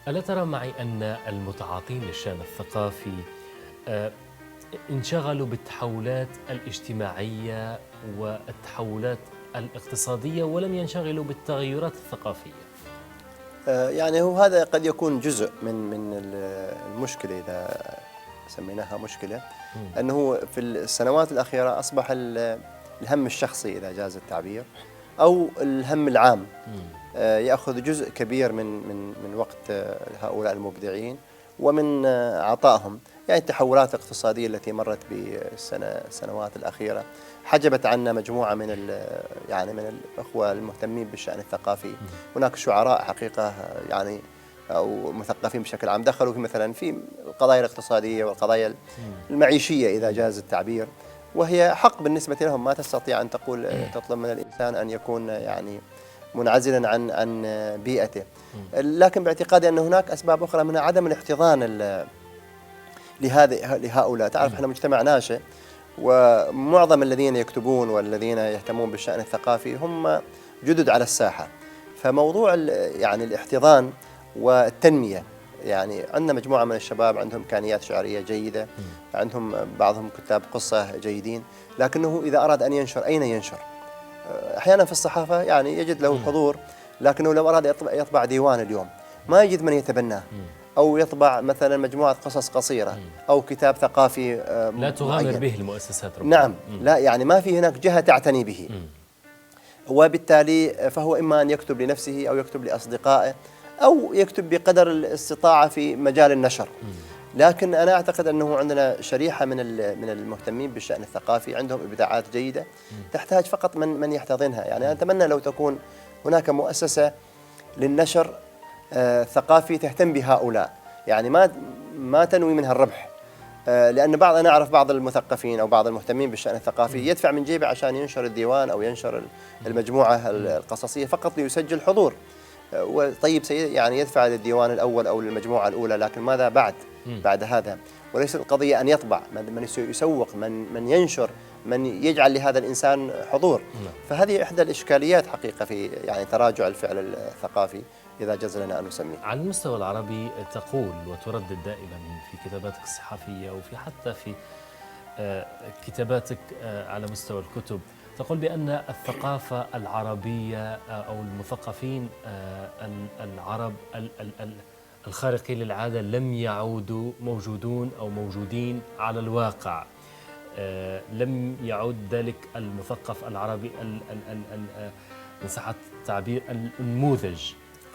ألا ترى معي أن المتعاطين للشأن الثقافي آه، انشغلوا بالتحولات الاجتماعية والتحولات الاقتصادية ولم ينشغلوا بالتغيرات الثقافية؟ يعني هو هذا قد يكون جزء من المشكلة، إذا سميناها مشكلة. أنه في السنوات الأخيرة أصبح الهم الشخصي، إذا جاز التعبير، أو الهم العام يأخذ جزء كبير من وقت هؤلاء المبدعين ومن عطائهم. يعني التحولات الاقتصادية التي مرت بالسنوات الأخيرة حجبت عنا مجموعة يعني من الأخوة المهتمين بالشأن الثقافي. هناك شعراء حقيقة، يعني أو مثقفين بشكل عام، دخلوا في مثلا في القضايا الاقتصادية والقضايا المعيشية، إذا جاز التعبير، وهي حق بالنسبة لهم. ما تستطيع أن تطلب من الإنسان أن يكون يعني منعزلا عن بيئته. لكن باعتقادي أن هناك أسباب أخرى، منها عدم الاحتضان لهؤلاء. تعرف احنا مجتمع ناشئ، ومعظم الذين يكتبون والذين يهتمون بالشأن الثقافي هم جدد على الساحة. فموضوع يعني الاحتضان والتنمية، يعني عندنا مجموعة من الشباب عندهم إمكانيات شعرية جيدة، عندهم بعضهم كتاب قصة جيدين، لكنه إذا أراد أن ينشر أين ينشر؟ أحيانا في الصحافة يعني يجد له حضور، لكنه لو أراد يطبع ديوان اليوم ما يجد من يتبناه، أو يطبع مثلا مجموعة قصص قصيرة أو كتاب ثقافي لا تغامر به المؤسسات ربما. نعم، لا، يعني ما في هناك جهة تعتني به. وبالتالي فهو إما أن يكتب لنفسه أو يكتب لأصدقائه أو يكتب بقدر الاستطاعة في مجال النشر. لكن أنا أعتقد أنه عندنا شريحة من المهتمين بالشأن الثقافي عندهم إبداعات جيدة تحتاج فقط من يحتضنها. يعني أنا أتمنى لو تكون هناك مؤسسة للنشر ثقافي تهتم بهؤلاء، يعني ما تنوي منها الربح. لأن أنا أعرف بعض المثقفين أو بعض المهتمين بالشأن الثقافي يدفع من جيبه عشان ينشر الديوان أو ينشر المجموعة القصصية فقط ليسجل حضور. وطيب يعني يدفع للديوان الأول أو للمجموعة الأولى، لكن ماذا بعد هذا؟ وليس القضية أن يطبع، من يسوق، من ينشر، من يجعل لهذا الإنسان حضور. فهذه إحدى الإشكاليات حقيقة في يعني تراجع الفعل الثقافي، إذا جاز لنا أن نسميه. على المستوى العربي تقول وتردد دائما في كتاباتك الصحفية وفي حتى في كتاباتك على مستوى الكتب، تقول بأن الثقافة العربية أو المثقفين العرب الخارقين للعادة لم يعودوا موجودون أو موجودين على الواقع. لم يعد ذلك المثقف العربي إن صح التعبير النموذج.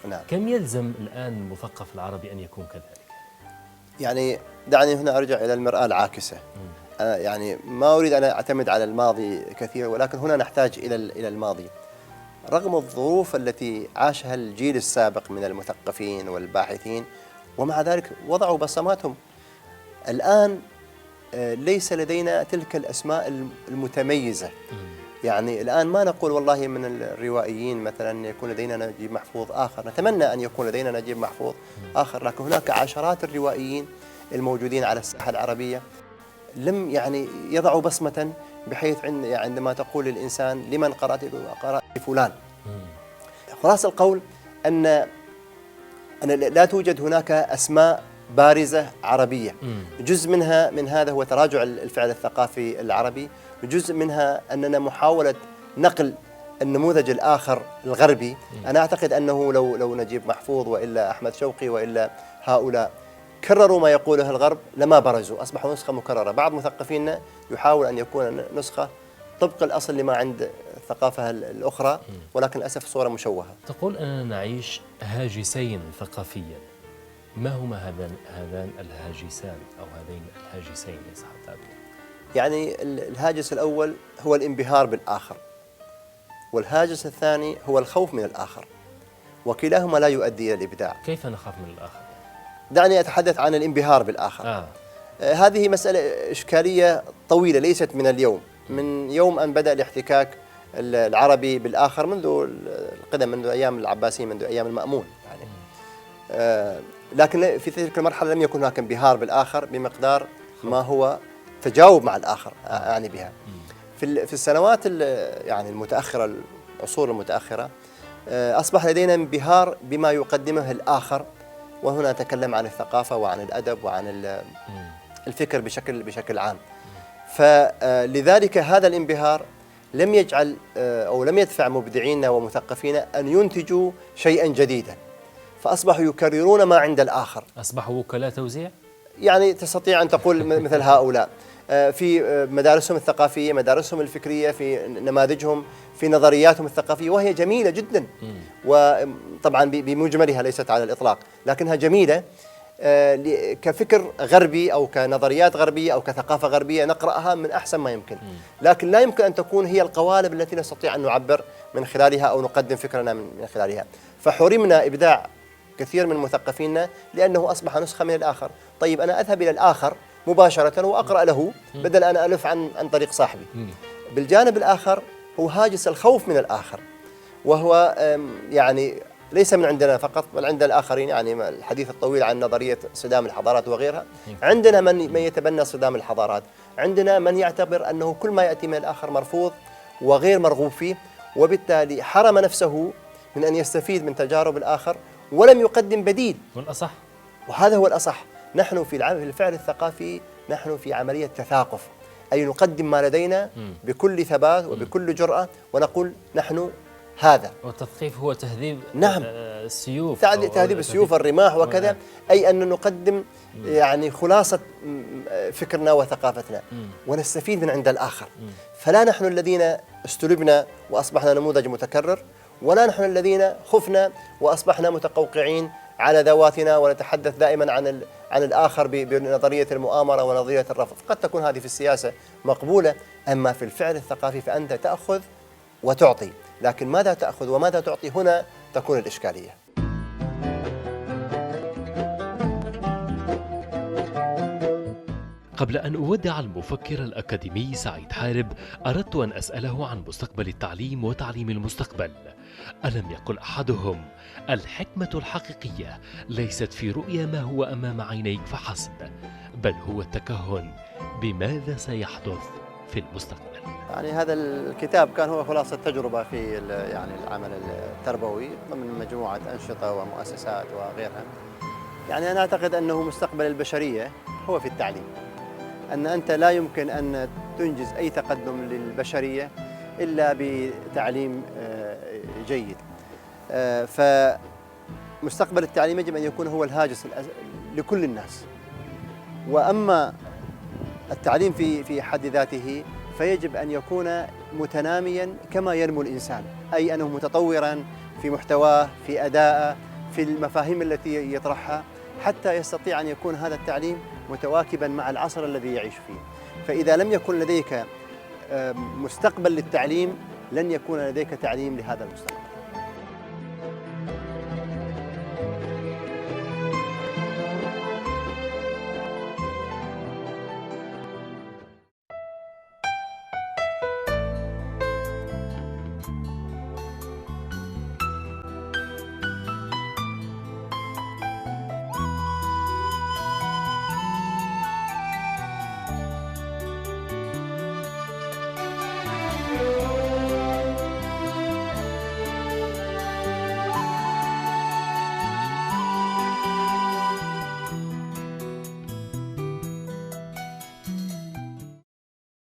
نعم. كم يلزم الآن المثقف العربي أن يكون كذلك؟ يعني دعني هنا أرجع إلى المرآة العاكسة. يعني ما أريد أن أعتمد على الماضي كثيرا، ولكن هنا نحتاج إلى الماضي. رغم الظروف التي عاشها الجيل السابق من المثقفين والباحثين، ومع ذلك وضعوا بصماتهم. الآن ليس لدينا تلك الأسماء المتميزة. يعني الآن ما نقول والله من الروائيين مثلا يكون لدينا نجيب محفوظ آخر، نتمنى أن يكون لدينا نجيب محفوظ آخر، لكن هناك عشرات الروائيين الموجودين على الساحة العربية لم يعني يضعوا بصمة، بحيث عندما تقول للإنسان لمن قرأت فلان، خلاص القول أن لا توجد هناك أسماء بارزة عربية. جزء منها من هذا هو تراجع الفعل الثقافي العربي، وجزء منها أننا محاولة نقل النموذج الآخر الغربي. أنا أعتقد أنه لو نجيب محفوظ وإلا أحمد شوقي وإلا هؤلاء كرروا ما يقوله الغرب لما برزوا، أصبحوا نسخة مكررة. بعض مثقفينا يحاول أن يكون نسخة طبق الأصل لما عند الثقافة الأخرى، ولكن للأسف صورة مشوهة. تقول أننا نعيش هاجسين ثقافيا، ما هما هذان الهاجسان أو هذين الهاجسين إن صح التعبير؟ يعني الهاجس الأول هو الانبهار بالآخر، والهاجس الثاني هو الخوف من الآخر، وكلاهما لا يؤدي إلى الإبداع. كيف نخاف من الآخر؟ دعني أتحدث عن الانبهار بالآخر. هذه مسألة إشكالية طويلة، ليست من اليوم، من يوم أن بدأ الاحتكاك العربي بالآخر منذ القدم، منذ أيام العباسيين، منذ أيام المأمون يعني. لكن في تلك المرحلة لم يكن هناك انبهار بالآخر بمقدار ما هو تجاوب مع الآخر أعني بها. في السنوات يعني المتأخرة، العصور المتأخرة، أصبح لدينا انبهار بما يقدمه الآخر وهنا نتكلم عن الثقافة وعن الأدب وعن الفكر بشكل عام. فلذلك هذا الانبهار لم يجعل أو لم يدفع مبدعينا ومثقفينا أن ينتجوا شيئا جديدا، فأصبحوا يكررون ما عند الآخر. أصبحوا وكلاء توزيع؟ يعني تستطيع أن تقول مثل هؤلاء في مدارسهم الثقافية، مدارسهم الفكرية، في نماذجهم، في نظرياتهم الثقافية، وهي جميلة جدا، وطبعا بمجملها ليست على الإطلاق، لكنها جميلة كفكر غربي أو كنظريات غربية أو كثقافة غربية نقرأها من أحسن ما يمكن، لكن لا يمكن أن تكون هي القوالب التي نستطيع أن نعبر من خلالها أو نقدم فكرنا من خلالها. فحرمنا إبداع كثير من مثقفينا لأنه أصبح نسخة من الآخر. طيب أنا أذهب إلى الآخر مباشرة وأقرأ له بدل أن ألف عن طريق صاحبي. بالجانب الآخر هو هاجس الخوف من الآخر، وهو يعني ليس من عندنا فقط بل عند الآخرين. يعني الحديث الطويل عن نظرية صدام الحضارات وغيرها، عندنا من يتبنى صدام الحضارات، عندنا من يعتبر أنه كل ما يأتي من الآخر مرفوض وغير مرغوب فيه، وبالتالي حرم نفسه من أن يستفيد من تجارب الآخر ولم يقدم بديل. والأصح، وهذا هو الأصح، نحن في الفعل الثقافي نحن في عملية تثاقف، أي نقدم ما لدينا بكل ثبات وبكل جرأة ونقول نحن هذا. والتثقيف هو تهذيب نعم السيوف، تهذيب السيوف الرماح وكذا، أي أن نقدم يعني خلاصة فكرنا وثقافتنا ونستفيد من عند الآخر. فلا نحن الذين استلبنا وأصبحنا نموذج متكرر، ولا نحن الذين خفنا وأصبحنا متقوقعين على ذواتنا ونتحدث دائما عن الآخر بنظرية المؤامرة ونظرية الرفض. قد تكون هذه في السياسة مقبولة، أما في الفعل الثقافي فأنت تأخذ وتعطي، لكن ماذا تأخذ وماذا تعطي هنا تكون الإشكالية. قبل أن أودع المفكر الأكاديمي سعيد حارب، أردت أن أسأله عن مستقبل التعليم وتعليم المستقبل. ألم يقل أحدهم: الحكمة الحقيقية ليست في رؤية ما هو أمام عينيك فحسب، بل هو التكهن بماذا سيحدث في المستقبل. يعني هذا الكتاب كان هو خلاصة تجربة في يعني العمل التربوي ضمن مجموعة أنشطة ومؤسسات وغيرها. يعني أنا أعتقد أنه مستقبل البشرية هو في التعليم، أن أنت لا يمكن أن تنجز أي تقدم للبشرية إلا بتعليم جيد. فمستقبل التعليم يجب أن يكون هو الهاجس لكل الناس. وأما التعليم في حد ذاته فيجب أن يكون متناميا كما ينمو الإنسان، أي أنه متطورا في محتواه، في أدائه، في المفاهيم التي يطرحها، حتى يستطيع أن يكون هذا التعليم متواكبا مع العصر الذي يعيش فيه. فإذا لم يكن لديك مستقبل للتعليم لن يكون لديك تعليم لهذا المستقبل.